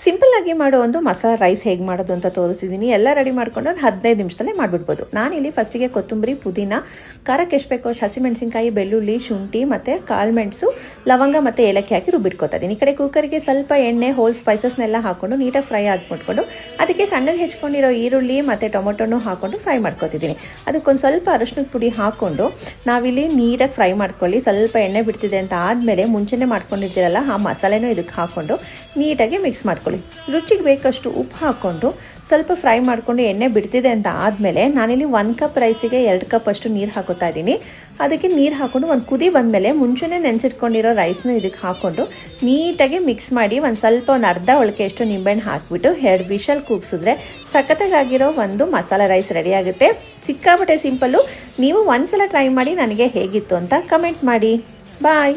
Simple ಆಗಿ ಮಾಡೋ ಒಂದು ಮಸಾಲ ರೈಸ್ ಹೇಗೆ ಮಾಡೋದು ಅಂತ ತೋರಿಸಿದ್ದೀನಿ. ಎಲ್ಲ ರೆಡಿ ಮಾಡ್ಕೊಂಡು ಒಂದು 15 ನಿಮಿಷದಲ್ಲೇ ಮಾಡಿಬಿಡ್ಬೋದು. ನಾನಿಲ್ಲಿ ಫಸ್ಟಿಗೆ ಕೊತ್ತಂಬರಿ, ಪುದೀನ, ಖಾರಕ್ಕೆ ಎಷ್ಟು ಬೇಕೋ ಹಸಿಮೆಣಸಿನ್ಕಾಯಿ, ಬೆಳ್ಳುಳ್ಳಿ, ಶುಂಠಿ ಮತ್ತು ಕಾಳುಮೆಣಸು, ಲವಂಗ ಮತ್ತು ಏಲಕ್ಕಿ ಹಾಕಿ ರುಬ್ಬಿಟ್ಕೊತಾ ಇದ್ದೀನಿ. ಈ ಕಡೆ ಕುಕ್ಕರಿಗೆ ಸ್ವಲ್ಪ ಎಣ್ಣೆ, ಹೋಲ್ ಸ್ಪೈಸಸ್ನೆಲ್ಲ ಹಾಕ್ಕೊಂಡು ನೀಟಾಗಿ ಫ್ರೈ ಆಗಿಬಿಟ್ಕೊಂಡು ಅದಕ್ಕೆ ಸಣ್ಣಗೆ ಹೆಚ್ಕೊಂಡಿರೋ ಈರುಳ್ಳಿ ಮತ್ತು ಟೊಮೊಟೊನೂ ಹಾಕ್ಕೊಂಡು ಫ್ರೈ ಮಾಡ್ಕೊತಿದ್ದೀನಿ. ಅದಕ್ಕೊಂದು ಸ್ವಲ್ಪ ಅರಶಿನದ ಪುಡಿ ಹಾಕ್ಕೊಂಡು ನಾವಿಲ್ಲಿ ನೀಟಾಗಿ ಫ್ರೈ ಮಾಡ್ಕೊಳ್ಳಿ. ಸ್ವಲ್ಪ ಎಣ್ಣೆ ಬಿಡ್ತಿದೆ ಅಂತ ಆದಮೇಲೆ ಮುಂಚೆನೇ ಮಾಡ್ಕೊಂಡಿರ್ತೀರಲ್ಲ ಆ ಮಸಾಲೆನೂ ಇದಕ್ಕೆ ಹಾಕ್ಕೊಂಡು ನೀಟಾಗಿ ಮಿಕ್ಸ್ ಮಾಡ್ಕೊಳ್ಳಿ. ರುಚಿಗೆ ಬೇಕಷ್ಟು ಉಪ್ಪು ಹಾಕ್ಕೊಂಡು ಸ್ವಲ್ಪ ಫ್ರೈ ಮಾಡಿಕೊಂಡು ಎಣ್ಣೆ ಬಿಡ್ತಿದೆ ಅಂತ ಆದಮೇಲೆ ನಾನಿಲ್ಲಿ 1 ಕಪ್ ರೈಸಿಗೆ 2 ಕಪ್ ಅಷ್ಟು ನೀರು ಹಾಕೋತಾ ಇದ್ದೀನಿ. ಅದಕ್ಕೆ ನೀರು ಹಾಕ್ಕೊಂಡು ಒಂದು ಕುದಿ ಬಂದಮೇಲೆ ಮುಂಚೆನೇ ನೆನೆಸಿಟ್ಕೊಂಡಿರೋ ರೈಸ್ನ ಇದಕ್ಕೆ ಹಾಕ್ಕೊಂಡು ನೀಟಾಗಿ ಮಿಕ್ಸ್ ಮಾಡಿ ಒಂದು ಅರ್ಧ ಒಳಕೆಯಷ್ಟು ನಿಂಬೆಹಣ್ಣು ಹಾಕಿಬಿಟ್ಟು 2 ವಿಷಲ್ ಕೂಗಿಸಿದ್ರೆ ಸಖತ್ತಾಗಿರೋ ಒಂದು ಮಸಾಲ ರೈಸ್ ರೆಡಿ ಆಗುತ್ತೆ. ಸಿಕ್ಕಾಪಟ್ಟೆ ಸಿಂಪಲ್ಲು. ನೀವು ಒಂದ್ಸಲ ಟ್ರೈ ಮಾಡಿ ನನಗೆ ಹೇಗಿತ್ತು ಅಂತ ಕಮೆಂಟ್ ಮಾಡಿ. ಬಾಯ್.